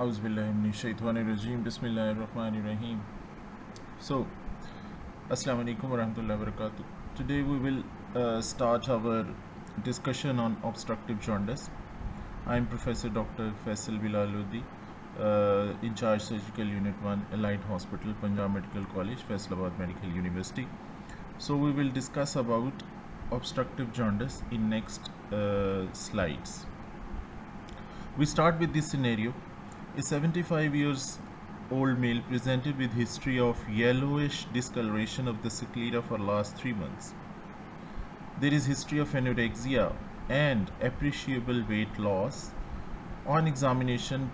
Auzubillahiminash-shaytanir-rajim. Bismillahir-rahmanir-rahim. So, Assalamu alaikum warahmatullahi wabarakatuh. Today we will start our discussion on obstructive jaundice. I am Professor Dr. Faisal Bilal Lodi, in charge Surgical Unit 1, Allied Hospital, Punjab Medical College, Faisalabad Medical University. So we will discuss about obstructive jaundice in next slides. We start with this scenario. A 75 years old male presented with history of yellowish discoloration of the sclera for last 3 months. There is history of anorexia and appreciable weight loss. On examination,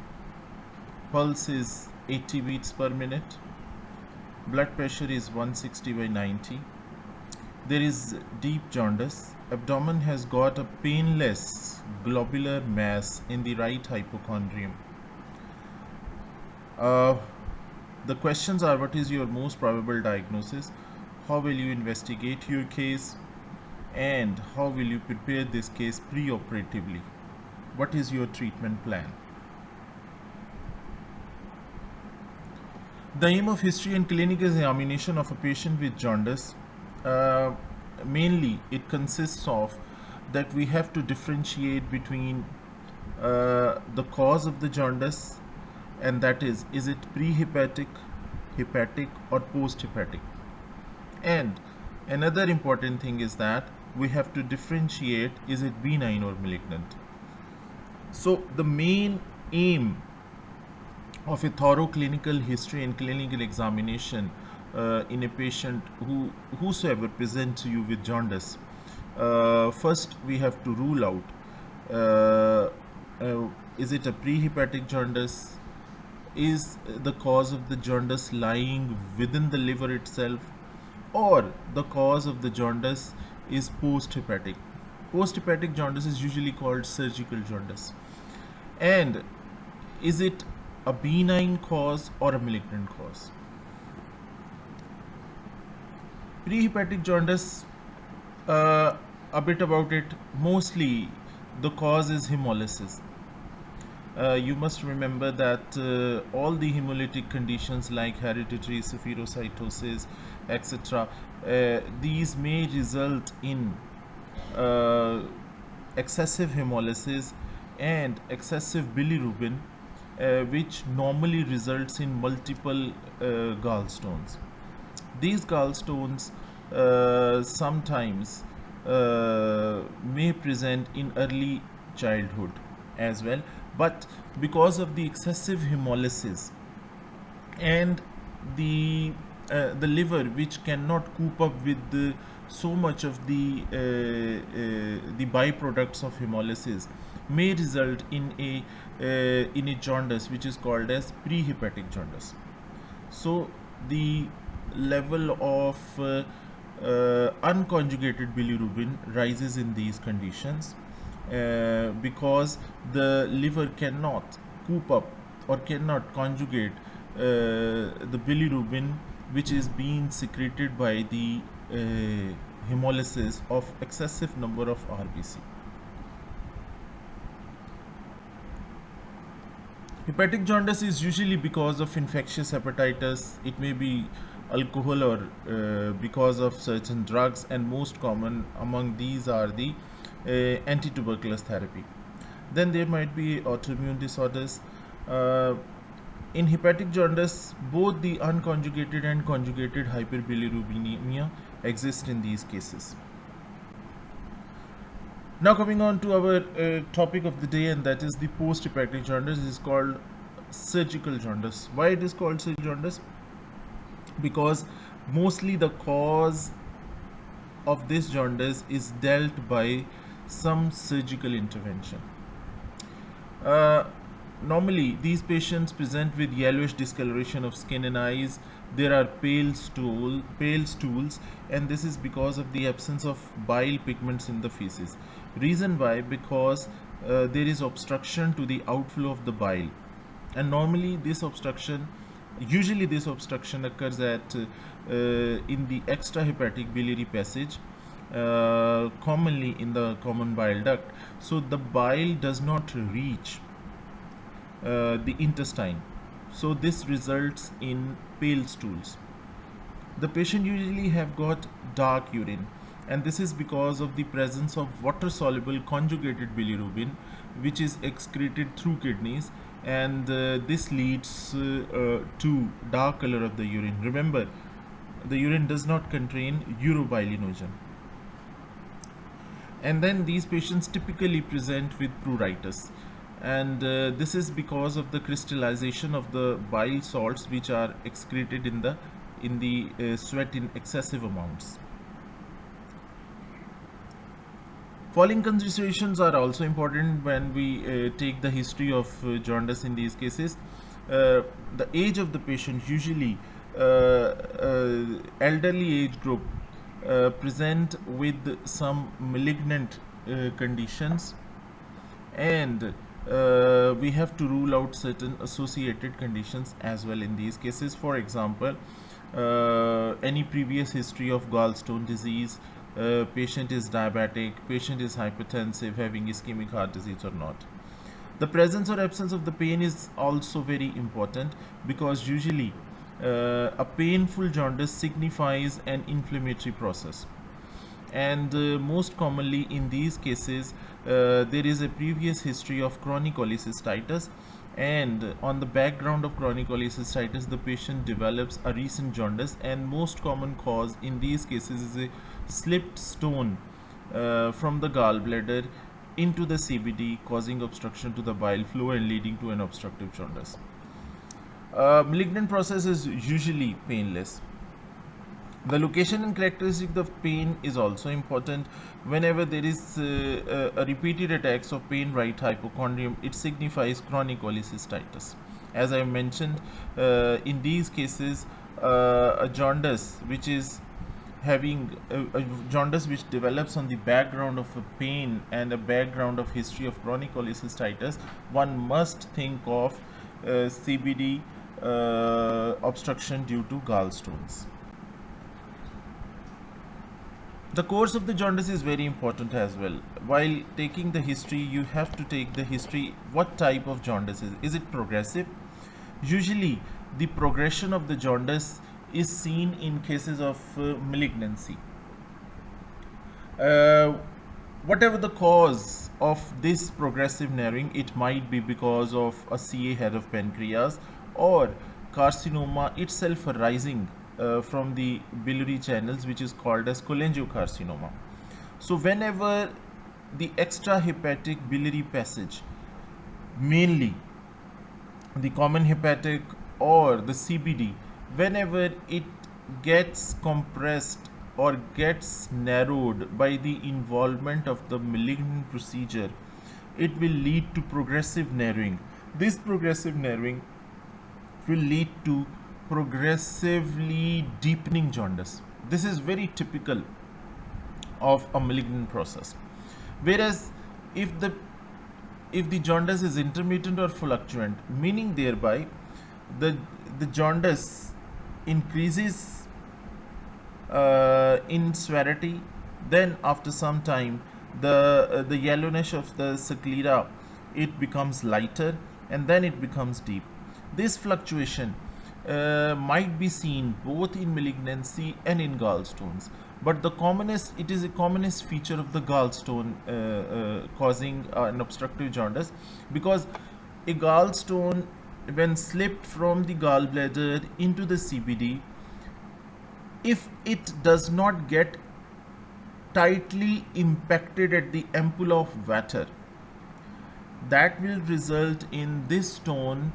pulse is 80 beats per minute. Blood pressure is 160/90. There is deep jaundice. Abdomen has got a painless globular mass in the right hypochondrium. The questions are: what is your most probable diagnosis? How will you investigate your case? And how will you prepare this case pre-operatively? What is your treatment plan? The aim of history and clinical examination of a patient with jaundice, mainly it consists of that we have to differentiate between the cause of the jaundice, and that is it prehepatic, hepatic, or post-hepatic? And another important thing is that we have to differentiate, is it benign or malignant? So the main aim of a thorough clinical history and clinical examination in a patient whosoever presents to you with jaundice, first we have to rule out, is it a prehepatic jaundice? Is the cause of the jaundice lying within the liver itself, or the cause of the jaundice is post-hepatic? Post-hepatic jaundice is usually called surgical jaundice. And is it a benign cause or a malignant cause? Prehepatic jaundice, a bit about it. Mostly the cause is hemolysis. You must remember that all the hemolytic conditions like hereditary spherocytosis, etc., these may result in excessive hemolysis and excessive bilirubin, which normally results in multiple gallstones. These gallstones sometimes may present in early childhood as well, but because of the excessive hemolysis and the liver, which cannot cope up with so much of the byproducts of hemolysis, may result in a jaundice which is called as prehepatic jaundice. So the level of unconjugated bilirubin rises in these conditions because the liver cannot coop up or cannot conjugate the bilirubin which is being secreted by the hemolysis of excessive number of RBC. Hepatic jaundice is usually because of infectious hepatitis. It may be alcohol or because of certain drugs, and most common among these are the anti-tuberculous therapy. Then there might be autoimmune disorders. In hepatic jaundice, both the unconjugated and conjugated hyperbilirubinemia exist in these cases. Now coming on to our topic of the day, and that is the post-hepatic jaundice. Is called surgical jaundice. Why it is called surgical jaundice? Because mostly the cause of this jaundice is dealt by some surgical intervention. Normally these patients present with yellowish discoloration of skin and eyes. There are pale stools, and this is because of the absence of bile pigments in the feces. Reason why? Because there is obstruction to the outflow of the bile, and normally this obstruction occurs at in the extrahepatic biliary passage, commonly in the common bile duct. So the bile does not reach the intestine. So this results in pale stools. The patient usually have got dark urine, and this is because of the presence of water soluble conjugated bilirubin, which is excreted through kidneys, and this leads to dark color of the urine. Remember, the urine does not contain urobilinogen. And then these patients typically present with pruritus, and this is because of the crystallization of the bile salts which are excreted in the sweat in excessive amounts. Following considerations are also important when we take the history of jaundice in these cases. The age of the patient, usually elderly age group, present with some malignant conditions, and we have to rule out certain associated conditions as well in these cases. For example, any previous history of gallstone disease, patient is diabetic, patient is hypertensive, having ischemic heart disease or not. The presence or absence of the pain is also very important, because usually a painful jaundice signifies an inflammatory process, and most commonly in these cases there is a previous history of chronic cholecystitis, and on the background of chronic cholecystitis the patient develops a recent jaundice, and most common cause in these cases is a slipped stone from the gallbladder into the CBD, causing obstruction to the bile flow and leading to an obstructive jaundice. Malignant process is usually painless. The location and characteristic of pain is also important. Whenever there is a repeated attacks of pain right hypochondrium, it signifies chronic cholecystitis. As I mentioned, in these cases, a jaundice which is having a jaundice which develops on the background of a pain and a background of history of chronic cholecystitis, one must think of CBD obstruction due to gallstones. The course of the jaundice is very important as well. While taking the history, you have to take the history. What type of jaundice is? Is it progressive? Usually, the progression of the jaundice is seen in cases of malignancy. Whatever the cause of this progressive narrowing, it might be because of a CA head of pancreas or carcinoma itself arising from the biliary channels, which is called as cholangiocarcinoma. So whenever the extrahepatic biliary passage, mainly the common hepatic or the CBD, whenever it gets compressed or gets narrowed by the involvement of the malignant procedure, it will lead to progressive narrowing. This progressive narrowing will lead to progressively deepening jaundice. This is very typical of a malignant process. Whereas if the jaundice is intermittent or fluctuant, meaning thereby the jaundice increases in severity, then after some time the yellowness of the sclera, it becomes lighter, and then it becomes deep. This fluctuation might be seen both in malignancy and in gallstones, but it is a commonest feature of the gallstone causing an obstructive jaundice, because a gallstone, when slipped from the gallbladder into the CBD, if it does not get tightly impacted at the ampulla of Vater, that will result in this stone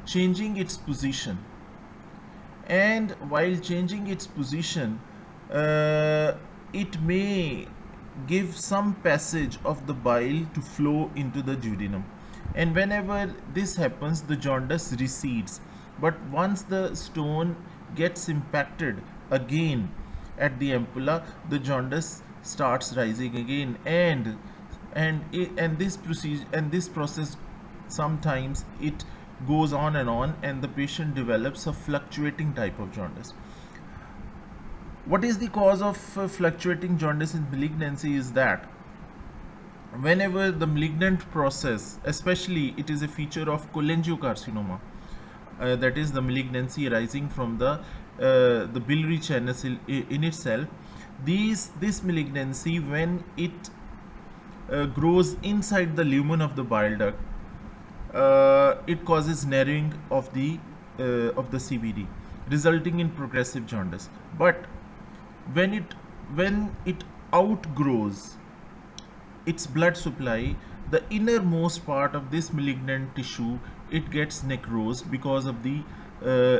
changing its position, and while changing its position, it may give some passage of the bile to flow into the duodenum, and whenever this happens, the jaundice recedes. But once the stone gets impacted again at the ampulla, the jaundice starts rising again, and this process, sometimes it goes on, and the patient develops a fluctuating type of jaundice. What is the cause of fluctuating jaundice in malignancy is that whenever the malignant process, especially it is a feature of cholangiocarcinoma, that is the malignancy arising from the biliary channels in itself. This malignancy, when it grows inside the lumen of the bile duct, it causes narrowing of the CBD, resulting in progressive jaundice. But when it outgrows its blood supply, the innermost part of this malignant tissue, it gets necrosed because of the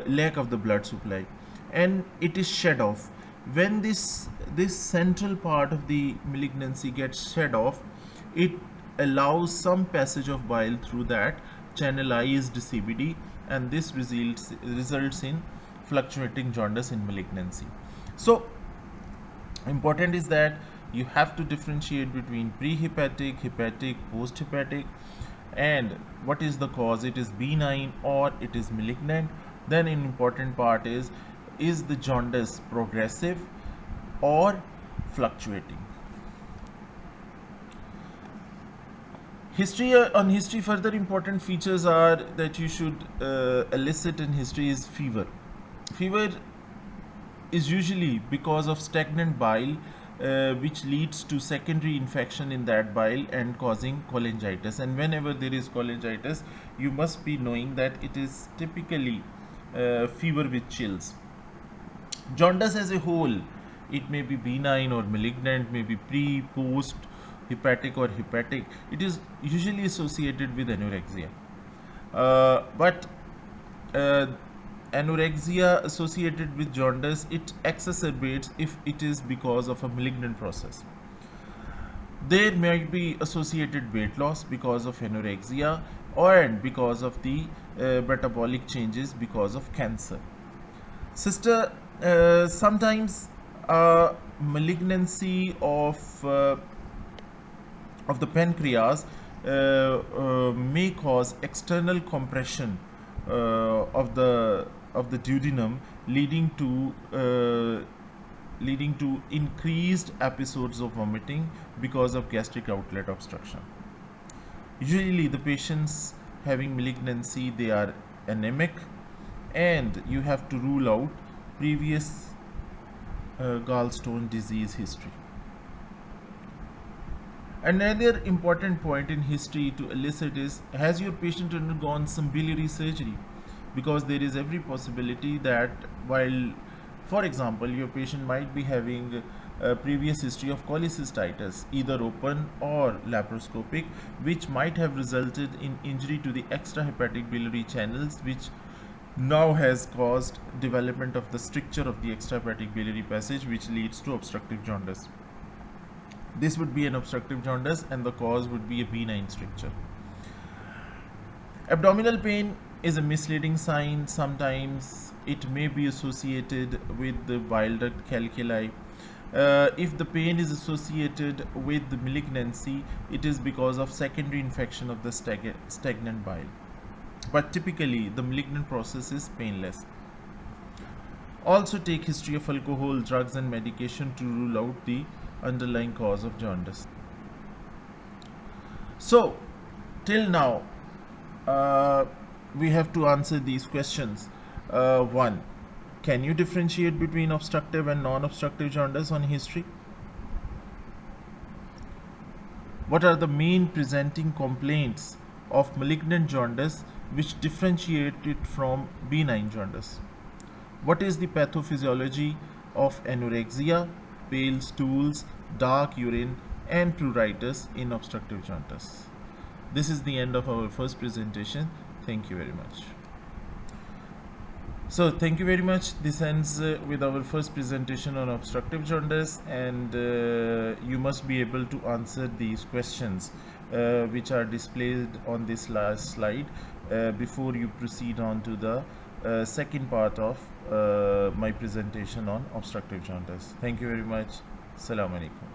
lack of the blood supply, and it is shed off. When this central part of the malignancy gets shed off, it allows some passage of bile through that channelized CBD, and this results in fluctuating jaundice in malignancy. So important is that you have to differentiate between prehepatic, hepatic, posthepatic, and what is the cause. It is benign or it is malignant. Then an important part is the jaundice progressive or fluctuating. On history, further important features are that you should elicit in history is fever. Fever is usually because of stagnant bile, which leads to secondary infection in that bile and causing cholangitis. And whenever there is cholangitis, you must be knowing that it is typically fever with chills. Jaundice as a whole, it may be benign or malignant, may be pre, post, hepatic or hepatic. It is usually associated with anorexia. But anorexia associated with jaundice, it exacerbates if it is because of a malignant process. There might be associated weight loss because of anorexia, or because of the metabolic changes because of cancer. Sister, sometimes malignancy of the pancreas may cause external compression of the duodenum, leading to increased episodes of vomiting because of gastric outlet obstruction. Usually the patients having malignancy, they are anemic, and you have to rule out previous gallstone disease history. Another important point in history to elicit is, has your patient undergone some biliary surgery? Because there is every possibility that while, for example, your patient might be having a previous history of cholecystitis, either open or laparoscopic, which might have resulted in injury to the extrahepatic biliary channels, which now has caused development of the stricture of the extrahepatic biliary passage, which leads to obstructive jaundice. This would be an obstructive jaundice, and the cause would be a benign stricture. Abdominal pain is a misleading sign. Sometimes it may be associated with the bile duct calculi. If the pain is associated with the malignancy, it is because of secondary infection of the stagnant bile. But typically, the malignant process is painless. Also take history of alcohol, drugs and medication to rule out the underlying cause of jaundice. So, till now, we have to answer these questions. 1. Can you differentiate between obstructive and non-obstructive jaundice on history? What are the main presenting complaints of malignant jaundice which differentiate it from benign jaundice? What is the pathophysiology of anorexia, pale stools, dark urine, and pruritus in obstructive jaundice? This is the end of our first presentation. Thank you very much. So thank you very much. This ends with our first presentation on obstructive jaundice, and you must be able to answer these questions which are displayed on this last slide before you proceed on to the second part of my presentation on obstructive jaundice. Thank you very much. Assalamu alaikum.